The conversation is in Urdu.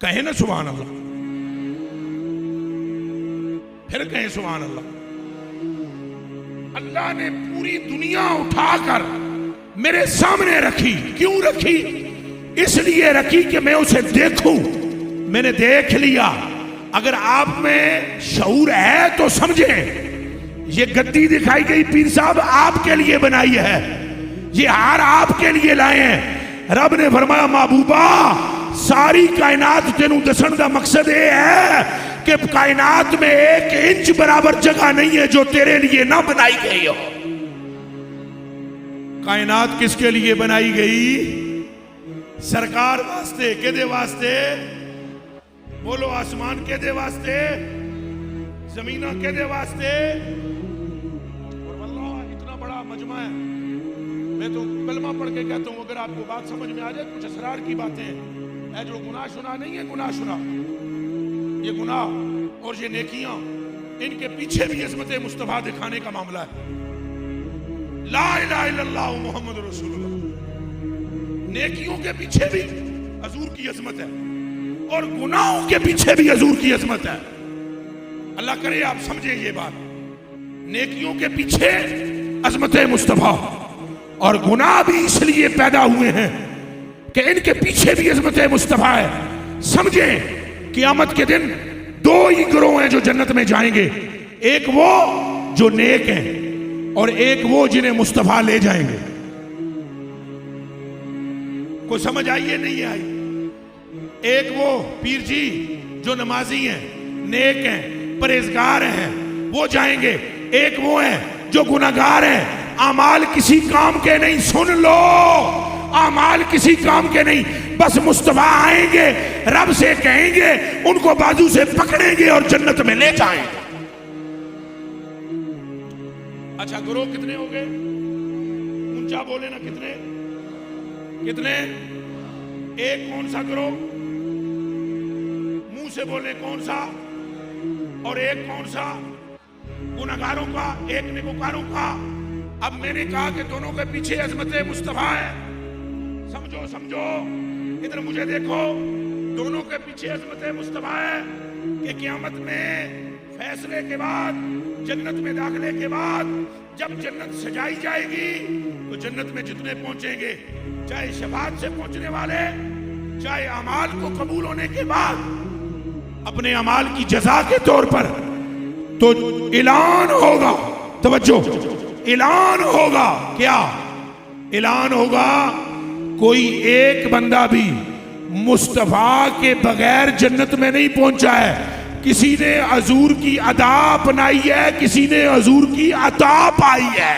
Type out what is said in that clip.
کہیں نا سبحان اللہ، پھر کہیں سبحان اللہ۔ اللہ نے پوری دنیا اٹھا کر میرے سامنے رکھی، کیوں رکھی؟ اس لیے رکھی کہ میں اسے دیکھوں۔ میں نے دیکھ لیا۔ اگر آپ میں شعور ہے تو سمجھیں، یہ گدی دکھائی گئی پیر صاحب آپ کے لیے بنائی ہے، یہ ہار آپ کے لیے لائے ہیں۔ رب نے فرمایا محبوبہ ساری کائنات تینوں دسن کا مقصد یہ ہے کہ کائنات میں 1 انچ برابر جگہ نہیں ہے جو تیرے لیے نہ بنائی گئی ہو۔ کائنات کس کے لیے بنائی گئی؟ سرکار واسطے۔ کے دے واسطے؟ بولو آسمان کے دے واسطے، زمینہ کے دے واسطے۔ اور واللہ اتنا بڑا مجمع ہے، میں تو کلمہ پڑھ کے کہتا ہوں اگر آپ کو بات سمجھ میں آ جائے، کچھ اسرار کی باتیں اے جو گناہ شنا نہیں ہے، گناہ شنا، یہ گناہ اور یہ نیکیاں، ان کے پیچھے بھی عظمت مصطفیٰ دکھانے کا معاملہ ہے۔ لا الہ الا اللہ محمد رسول اللہ، نیکیوں کے پیچھے بھی حضور کی عظمت ہے اور گناہوں کے پیچھے بھی حضور کی عظمت ہے۔ اللہ کرے آپ سمجھیں یہ بات، نیکیوں کے پیچھے عظمت مصطفیٰ اور گناہ بھی اس لیے پیدا ہوئے ہیں کہ ان کے پیچھے بھی عظمت مصطفیٰ ہے۔ سمجھیں قیامت کے دن 2 ہی گروہ ہیں جو جنت میں جائیں گے، ایک وہ جو نیک ہیں اور ایک وہ جنہیں مصطفیٰ لے جائیں گے۔ کوئی سمجھ آئیے نہیں آئی؟ ایک وہ پیر جی جو نمازی ہیں، نیک ہیں، پرہیزگار ہیں، وہ جائیں گے۔ ایک وہ ہیں جو گناہگار ہیں، اعمال کسی کام کے نہیں۔ سن لو، اعمال کسی کام کے نہیں، بس مصطفیٰ آئیں گے، رب سے کہیں گے، ان کو بازو سے پکڑیں گے اور جنت میں لے جائیں گے۔ اچھا گروہ کتنے ہو گئے؟ اونچا بولے نا، کتنے؟ کتنے؟ ایک کون سا گروہ؟ منہ سے بولے کون سا؟ اور ایک کون سا؟ گناہگاروں کا، ایک نیکوکاروں کا۔ اب میں نے کہا کہ دونوں کے پیچھے عظمت مصطفیٰ ہے۔ سمجھو سمجھو، ادھر مجھے دیکھو، دونوں کے پیچھے عظمت مصطفیٰ ہے کہ قیامت میں فیصلے کے بعد، جنت میں داخلے کے بعد، جب جنت سجائی جائے گی تو جنت میں جتنے پہنچیں گے، چاہے شفاعت سے پہنچنے والے، چاہے اعمال کو قبول ہونے کے بعد اپنے اعمال کی جزا کے طور پر، تو اعلان ہوگا، توجہ، اعلان ہوگا۔ کیا اعلان ہوگا؟ کوئی ایک بندہ بھی مصطفیٰ کے بغیر جنت میں نہیں پہنچا ہے۔ کسی نے حضور کی ادا اپنائی ہے، کسی نے حضور کی عطا پائی ہے۔